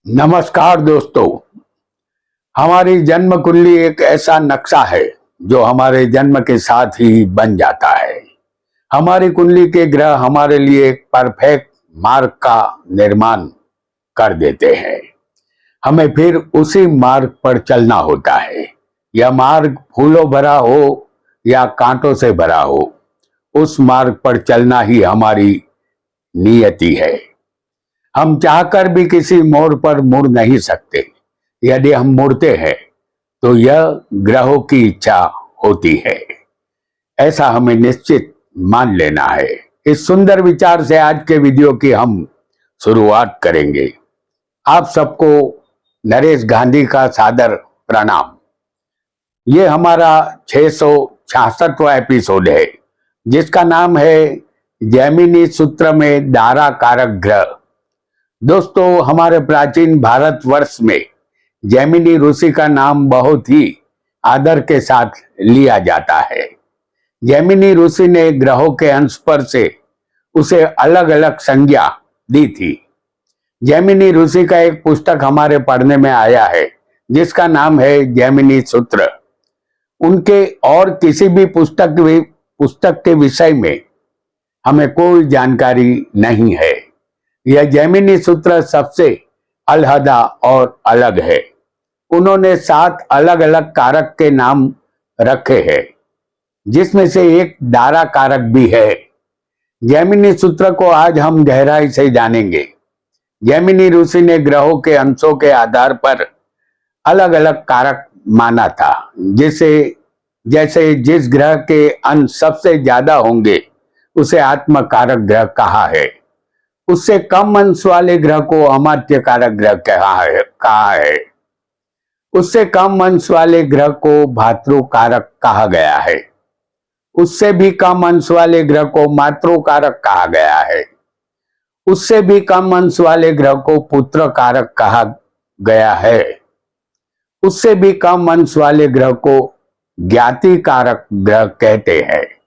नमस्कार दोस्तों। हमारी जन्म कुंडली एक ऐसा नक्शा है जो हमारे जन्म के साथ ही बन जाता है। हमारी कुंडली के ग्रह हमारे लिए एक परफेक्ट मार्ग का निर्माण कर देते हैं। हमें फिर उसी मार्ग पर चलना होता है। यह मार्ग फूलों भरा हो या कांटों से भरा हो, उस मार्ग पर चलना ही हमारी नियति है। हम चाहकर भी किसी मोड़ पर मुड़ नहीं सकते। यदि हम मुड़ते हैं तो यह ग्रहों की इच्छा होती है, ऐसा हमें निश्चित मान लेना है। इस सुंदर विचार से आज के वीडियो की हम शुरुआत करेंगे। आप सबको नरेश गांधी का सादर प्रणाम। ये हमारा 666वां एपिसोड है, जिसका नाम है जैमिनी सूत्र में दारा कारक ग्रह। दोस्तों, हमारे प्राचीन भारतवर्ष में जैमिनी ऋषि का नाम बहुत ही आदर के साथ लिया जाता है। जैमिनी ऋषि ने ग्रहों के अंश पर से उसे अलग अलग संज्ञा दी थी। जैमिनी ऋषि का एक पुस्तक हमारे पढ़ने में आया है, जिसका नाम है जैमिनी सूत्र। उनके और किसी भी पुस्तक के विषय में हमें कोई जानकारी नहीं है। यह जैमिनी सूत्र सबसे अलहदा और अलग है। उन्होंने 7 अलग अलग कारक के नाम रखे हैं, जिसमें से एक दारा कारक भी है। जैमिनी सूत्र को आज हम गहराई से जानेंगे। जैमिनी ऋषि ने ग्रहों के अंशों के आधार पर अलग अलग कारक माना था। जैसे जिस ग्रह के अंश सबसे ज्यादा होंगे उसे आत्म कारक ग्रह कहा है। उससे कम अंश वाले ग्रह को अमात्य कारक ग्रह कहा है। उससे कम अंश वाले ग्रह को भातृ कारक कहा गया है। उससे भी कम अंश वाले ग्रह को मातृ कारक कहा गया है। उससे भी कम अंश वाले ग्रह को पुत्र कारक कहा गया है। उससे भी कम अंश वाले ग्रह को ज्ञाति कारक ग्रह कहते हैं।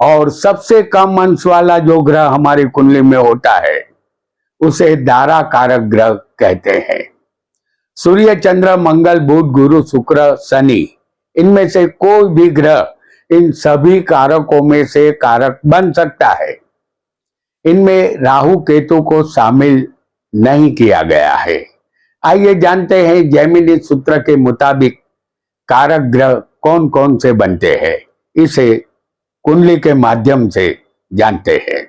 और सबसे कम अंश वाला जो ग्रह हमारी कुंडली में होता है उसे दारा कारक ग्रह कहते हैं। सूर्य, चंद्र, मंगल, बुध, गुरु, शुक्र, शनि, इनमें से कोई भी ग्रह इन सभी कारकों में से कारक बन सकता है। इनमें राहु केतु को शामिल नहीं किया गया है। आइए जानते हैं जैमिनी सूत्र के मुताबिक कारक ग्रह कौन कौन से बनते हैं। इसे कुंडली के माध्यम से जानते हैं।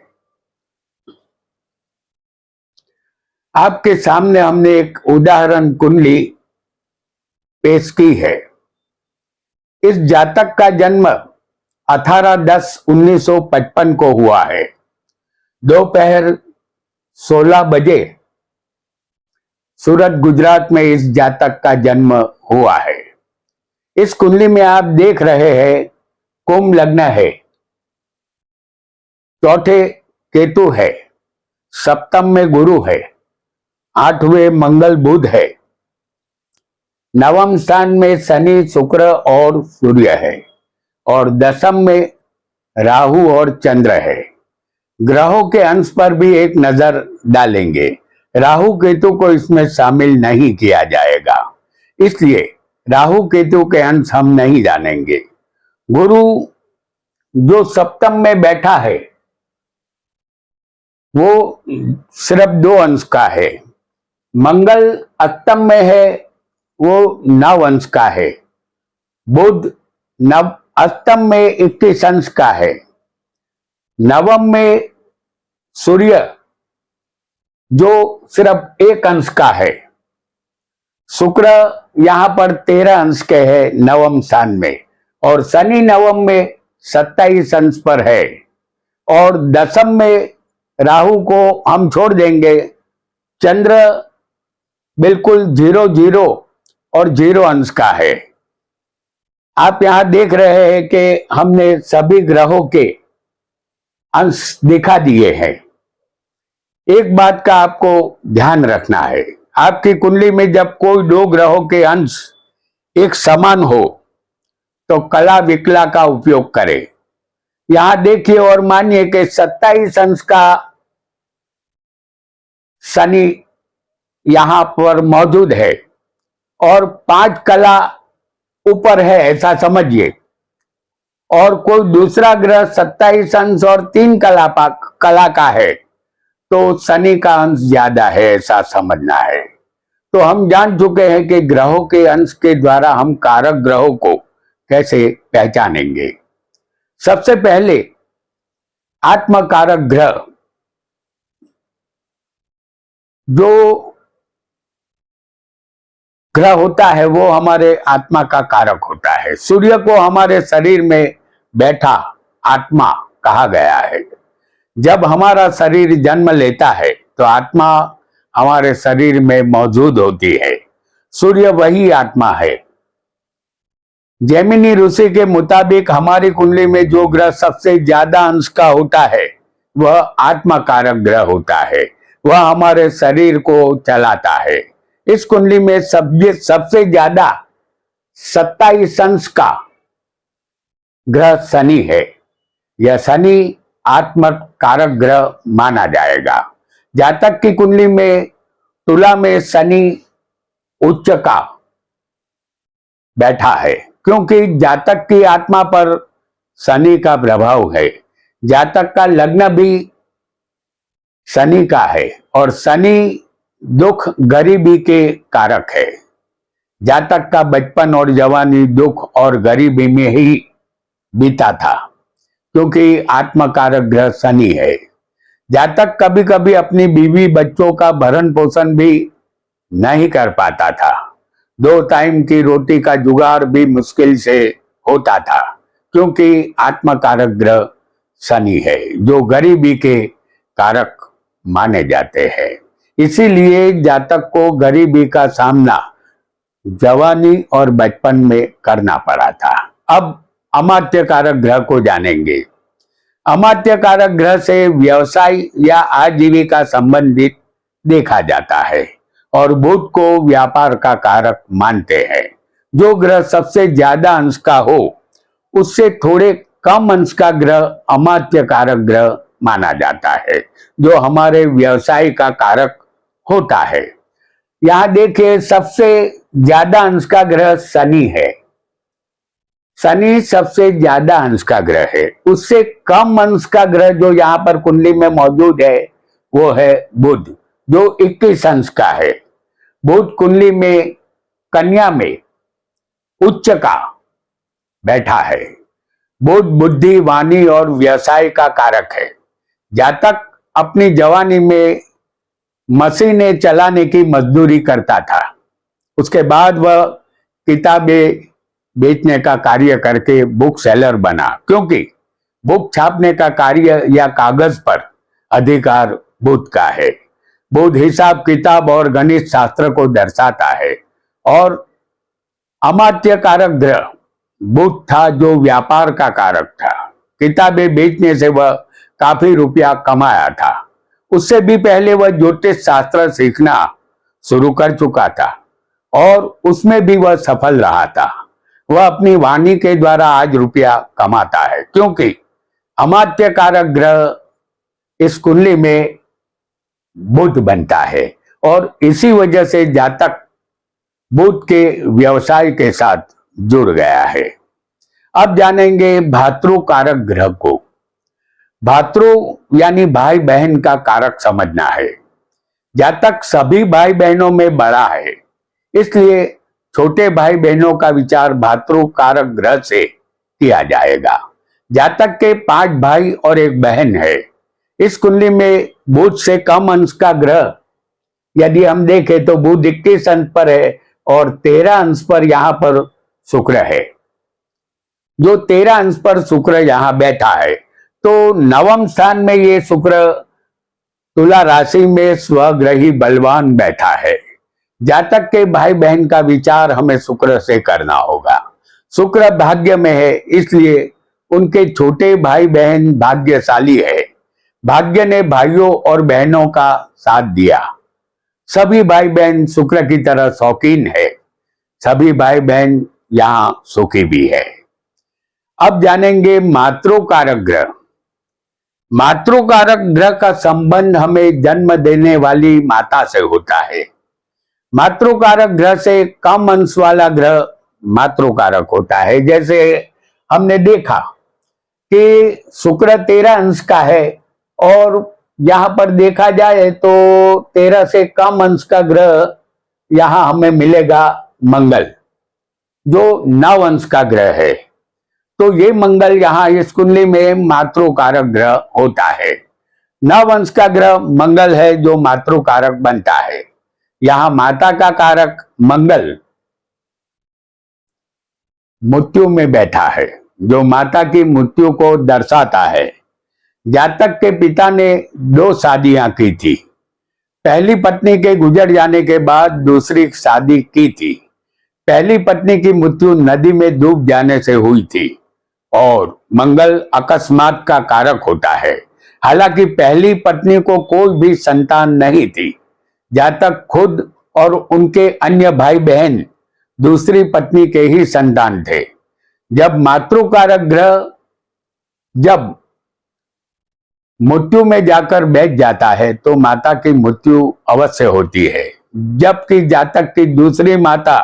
आपके सामने हमने एक उदाहरण कुंडली पेश की है। इस जातक का जन्म 18/10/1955 को हुआ है। दोपहर 16 बजे सूरत, गुजरात में इस जातक का जन्म हुआ है। इस कुंडली में आप देख रहे हैं कुंभ लग्न है, चौथे केतु है, सप्तम में गुरु है, 8वें मंगल बुध है, नवम स्थान में शनि, शुक्र और सूर्य है और दशम में राहु और चंद्र है। ग्रहों के अंश पर भी एक नजर डालेंगे। राहु केतु को इसमें शामिल नहीं किया जाएगा, इसलिए राहु केतु के अंश हम नहीं जानेंगे। गुरु जो सप्तम में बैठा है वो सिर्फ 2 अंश का है। मंगल अष्टम में है, वो 9 अंश का है। बुध नव अष्टम में 21 अंश का है। नवम में सूर्य जो सिर्फ 1 अंश का है। शुक्र यहां पर 13 अंश के है नवम स्थान में, और शनि नवम में 27 अंश पर है। और दशम में राहु को हम छोड़ देंगे। चंद्र बिल्कुल 0 और 0 अंश का है। आप यहां देख रहे हैं कि हमने सभी ग्रहों के अंश दिखा दिए हैं। एक बात का आपको ध्यान रखना है, आपकी कुंडली में जब कोई 2 ग्रहों के अंश एक समान हो तो कला विकला का उपयोग करें। यहां देखिए और मानिए कि 27 अंश का शनि यहाँ पर मौजूद है और 5 कला ऊपर है ऐसा समझिए, और कोई दूसरा ग्रह 27 अंश और 3 कला का है, तो शनि का अंश ज्यादा है ऐसा समझना है। तो हम जान चुके हैं कि ग्रहों के अंश के द्वारा हम कारक ग्रहों को कैसे पहचानेंगे। सबसे पहले आत्मकारक ग्रह, जो ग्रह होता है वो हमारे आत्मा का कारक होता है। सूर्य को हमारे शरीर में बैठा आत्मा कहा गया है। जब हमारा शरीर जन्म लेता है तो आत्मा हमारे शरीर में मौजूद होती है। सूर्य वही आत्मा है। जैमिनी ऋषि के मुताबिक हमारी कुंडली में जो ग्रह सबसे ज्यादा अंश का होता है वह आत्मकारक ग्रह होता है। वह हमारे शरीर को चलाता है। इस कुंडली में सबसे ज्यादा 27 अंश का ग्रह शनि है। यह शनि आत्मकारक ग्रह माना जाएगा। जातक की कुंडली में तुला में शनि उच्च का बैठा है, क्योंकि जातक की आत्मा पर शनि का प्रभाव है। जातक का लग्न भी शनि का है और शनि दुख गरीबी के कारक है। जातक का बचपन और जवानी दुख और गरीबी में ही बीता था, क्योंकि आत्मकारक ग्रह शनि है। जातक कभी कभी अपनी बीवी बच्चों का भरण पोषण भी नहीं कर पाता था। 2 टाइम की रोटी का जुगाड़ भी मुश्किल से होता था, क्योंकि आत्मकारक ग्रह शनि है, जो गरीबी के कारक माने जाते हैं। इसीलिए जातक को गरीबी का सामना जवानी और बचपन में करना पड़ा था। अब अमात्य कारक ग्रह को जानेंगे। अमात्य कारक ग्रह से व्यवसाय या आजीविका संबंधित देखा जाता है और बुध को व्यापार का कारक मानते हैं। जो ग्रह सबसे ज्यादा अंश का हो उससे थोड़े कम अंश का ग्रह अमात्य कारक ग्रह माना जाता है, जो हमारे व्यवसाय का कारक होता है। यहां देखिए, सबसे ज्यादा अंश का ग्रह शनि है। शनि सबसे ज्यादा अंश का ग्रह है। उससे कम अंश का ग्रह जो यहाँ पर कुंडली में मौजूद है वो है बुध, जो 21 अंश का है। बुध कुंडली में कन्या में उच्च का बैठा है। बुध बुद्धि, वाणी और व्यवसाय का कारक है। जातक अपनी जवानी में मशीनें चलाने की मजदूरी करता था। उसके बाद वह किताबें बेचने का कार्य करके बुक सेलर बना, क्योंकि बुक छापने का कार्य या कागज पर अधिकार बुध का है। बुध हिसाब किताब और गणित शास्त्र को दर्शाता है। और अमात्य कारक ग्रह बुध था, जो व्यापार का कारक था। किताबें बेचने से वह काफी रुपया कमाया था। उससे भी पहले वह ज्योतिष शास्त्र सीखना शुरू कर चुका था और उसमें भी वह सफल रहा था। वह अपनी वाणी के द्वारा आज रुपया कमाता है, क्योंकि अमात्य कारक ग्रह इस कुंडली में बुध बनता है और इसी वजह से जातक बुध के व्यवसाय के साथ जुड़ गया है। अब जानेंगे भातृ कारक ग्रह को। भातृ यानी भाई बहन का कारक समझना है। जातक सभी भाई बहनों में बड़ा है, इसलिए छोटे भाई बहनों का विचार भातृ कारक ग्रह से किया जाएगा। जातक के 5 भाई और 1 बहन है। इस कुंडली में बुध से कम अंश का ग्रह यदि हम देखें तो बुध 21 अंश पर है और 13 अंश पर यहां पर शुक्र है। जो 13 अंश पर शुक्र यहां बैठा है, तो 9वें स्थान में ये शुक्र तुला राशि में स्वग्रही बलवान बैठा है। जातक के भाई बहन का विचार हमें शुक्र से करना होगा। शुक्र भाग्य में है, इसलिए उनके छोटे भाई बहन भाग्यशाली है। भाग्य ने भाइयों और बहनों का साथ दिया। सभी भाई बहन शुक्र की तरह शौकीन है। सभी भाई बहन यहां सुखी भी है। अब जानेंगे मातृकारक ग्रह। मातृकारक ग्रह का संबंध हमें जन्म देने वाली माता से होता है। मातृकारक ग्रह से कम अंश वाला ग्रह मातृकारक होता है। जैसे हमने देखा कि शुक्र 13 अंश का है और यहां पर देखा जाए तो 13 से कम अंश का ग्रह यहां हमें मिलेगा मंगल, जो 9 अंश का ग्रह है। तो ये मंगल यहां इस कुंडली में मातृकारक ग्रह होता है। 9 अंश का ग्रह मंगल है जो मातृकारक बनता है। यहां माता का कारक मंगल मृत्यु में बैठा है, जो माता की मृत्यु को दर्शाता है। जातक के पिता ने 2 शादियां की थी। पहली पत्नी के गुजर जाने के बाद दूसरी शादी की थी। पहली पत्नी की मृत्यु नदी में डूब जाने से हुई थी और मंगल अकस्मात का कारक होता है। हालांकि पहली पत्नी को कोई भी संतान नहीं थी। जातक खुद और उनके अन्य भाई बहन दूसरी पत्नी के ही संतान थे। जब मातृकारक ग्रह जब मृत्यु में जाकर बैठ जाता है तो माता की मृत्यु अवश्य होती है, जबकि जातक की दूसरी माता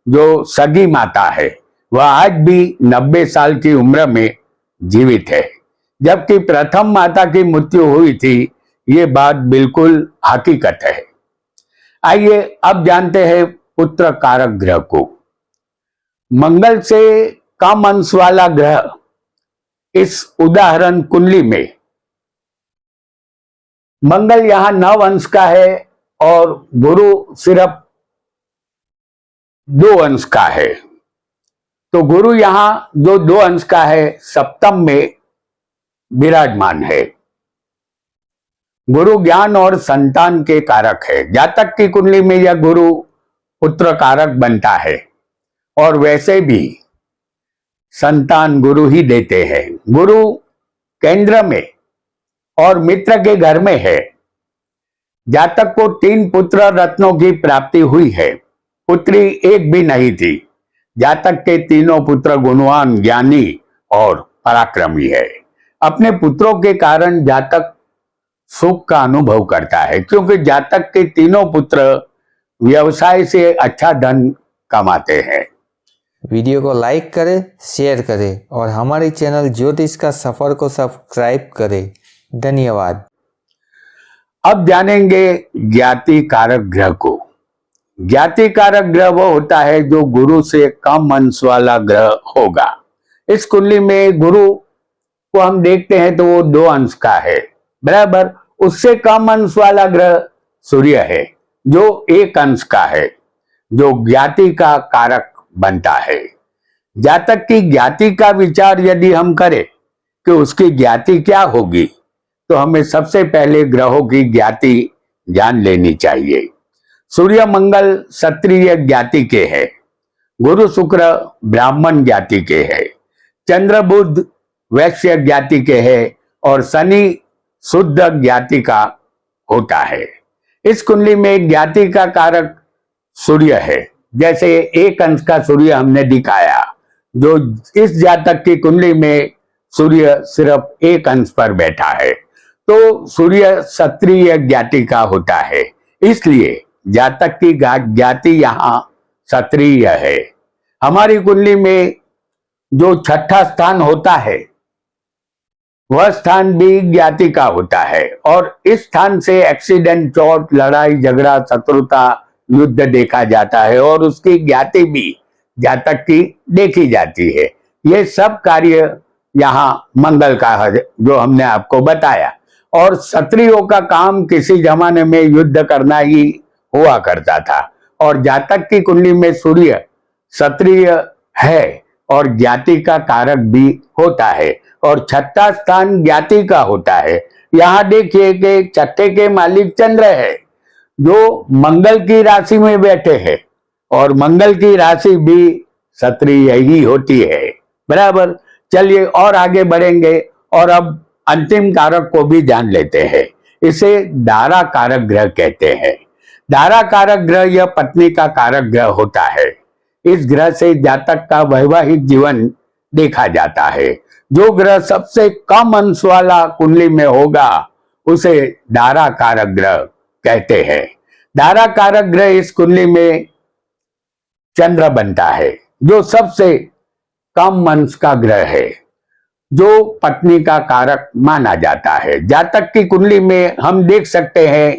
जो सगी माता है वह आज भी 90 साल की उम्र में जीवित है, जबकि प्रथम माता की मृत्यु हुई थी। ये बात बिल्कुल हकीकत है। आइए अब जानते हैं पुत्र कारक ग्रह को। मंगल से कम अंश वाला ग्रह इस उदाहरण कुंडली में मंगल यहां 9 अंश का है और गुरु सिर्फ 2 अंश का है। तो गुरु यहां जो 2 अंश का है सप्तम में विराजमान है। गुरु ज्ञान और संतान के कारक है। जातक की कुंडली में यह गुरु पुत्र कारक बनता है और वैसे भी संतान गुरु ही देते हैं। गुरु केंद्र में और मित्र के घर में है। जातक को 3 पुत्र रत्नों की प्राप्ति हुई है, पुत्री एक भी नहीं थी। जातक के तीनों पुत्र गुणवान, ज्ञानी और पराक्रमी है। अपने पुत्रों के कारण जातक सुख का अनुभव करता है, क्योंकि जातक के तीनों पुत्र व्यवसाय से अच्छा धन कमाते हैं। वीडियो को लाइक करें, शेयर करें और हमारे चैनल ज्योतिष का सफर को सब्सक्राइब करें। धन्यवाद। अब जानेंगे ज्ञाति कारक ग्रह को। ज्ञाति कारक ग्रह वो होता है जो गुरु से कम अंश वाला ग्रह होगा। इस कुंडली में गुरु को हम देखते हैं तो वो 2 अंश का है, बराबर। उससे कम अंश वाला ग्रह सूर्य है जो 1 अंश का है, जो ज्ञाति का कारक बनता है। जातक की ज्ञाति का विचार यदि हम करें कि उसकी ज्ञाति क्या होगी, तो हमें सबसे पहले ग्रहों की ज्ञाति जान लेनी चाहिए। सूर्य मंगल क्षत्रिय ज्ञाति के हैं, गुरु शुक्र ब्राह्मण ज्ञाति के हैं, चंद्र बुध वैश्य ज्ञाति के हैं और शनि शुद्ध ज्ञाति का होता है। इस कुंडली में ज्ञाति का कारक सूर्य है। जैसे 1 अंश का सूर्य हमने दिखाया, जो इस जातक की कुंडली में सूर्य सिर्फ 1 अंश पर बैठा है, तो सूर्य क्षत्रिय ज्ञाति का होता है। इसलिए जातक की ज्ञाति यहाँ क्षत्रिय है। हमारी कुंडली में जो 6ठा स्थान होता है वह स्थान भी ज्ञाति का होता है और इस स्थान से एक्सीडेंट, चोट, लड़ाई झगड़ा, शत्रुता, युद्ध देखा जाता है और उसकी ज्ञाति भी जातक की देखी जाती है। ये सब कार्य यहाँ मंगल का है जो हमने आपको बताया। और क्षत्रियों का काम किसी जमाने में युद्ध करना ही हुआ करता था और जातक की कुंडली में सूर्य क्षत्रिय है और ज्ञाति का कारक भी होता है और 6ठा स्थान ज्ञाति का होता है। यहाँ देखिए कि 6ठे के मालिक चंद्र है जो मंगल की राशि में बैठे हैं और मंगल की राशि भी क्षत्रिय ही होती है, बराबर। चलिए और आगे बढ़ेंगे और अब अंतिम कारक को भी जान लेते हैं। इसे दारा कारक ग्रह कहते हैं। दारा कारक ग्रह यह पत्नी का कारक ग्रह होता है। इस ग्रह से जातक का वैवाहिक जीवन देखा जाता है। जो ग्रह सबसे कम अंश वाला कुंडली में होगा उसे दारा कारक ग्रह कहते हैं। दारा कारक ग्रह इस कुंडली में चंद्र बनता है, जो सबसे कम अंश का ग्रह है, जो पत्नी का कारक माना जाता है। जातक की कुंडली में हम देख सकते हैं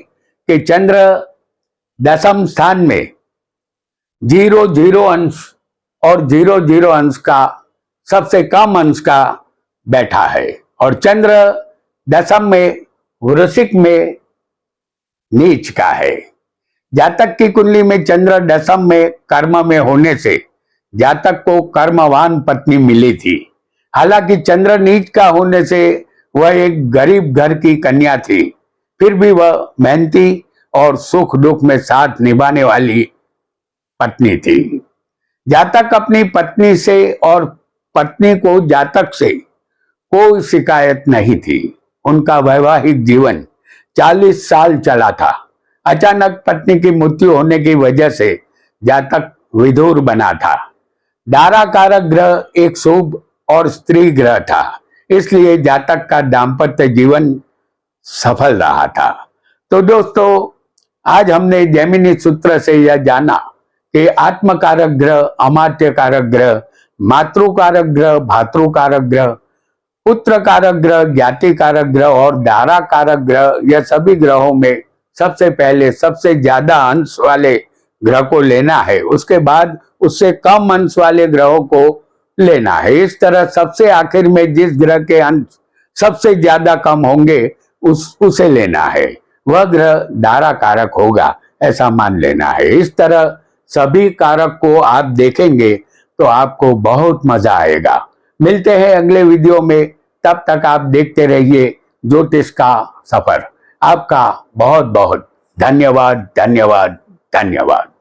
कि चंद्र 10वें स्थान में 0 अंश और 0 अंश का सबसे कम अंश का बैठा है, और चंद्र 10वें में वृश्चिक में नीच का है। जातक की कुंडली में चंद्र 10वें में कर्म में होने से जातक को कर्मवान पत्नी मिली थी। हालांकि चंद्र नीच का होने से वह एक गरीब घर की कन्या थी, फिर भी वह मेहनती और सुख दुख में साथ निभाने वाली पत्नी थी। जातक अपनी पत्नी से और पत्नी को जातक से कोई शिकायत नहीं थी। उनका वैवाहिक जीवन 40 साल चला था। अचानक पत्नी की मृत्यु होने की वजह से जातक विधुर बना था। दारा कारक ग्रह एक शुभ और स्त्री ग्रह था, इसलिए जातक का दाम्पत्य जीवन सफल रहा था। तो दोस्तों, आज हमने जैमिनी सूत्र से यह जाना कि आत्मकारक ग्रह, अमात्य कारक ग्रह, मातृकारक ग्रह, भातृकारक ग्रह, पुत्र कारक ग्रह, ज्ञाति कारक ग्रह और दारा कारक ग्रह, यह सभी ग्रहों में सबसे पहले सबसे ज्यादा अंश वाले ग्रह को लेना है, उसके बाद उससे कम अंश वाले ग्रहों को लेना है। इस तरह सबसे आखिर में जिस ग्रह के अंश सबसे ज्यादा कम होंगे उसे लेना है, वह ग्रह दारा कारक होगा, ऐसा मान लेना है। इस तरह सभी कारक को आप देखेंगे तो आपको बहुत मजा आएगा। मिलते हैं अगले वीडियो में, तब तक आप देखते रहिए ज्योतिष का सफर। आपका बहुत बहुत धन्यवाद, धन्यवाद, धन्यवाद।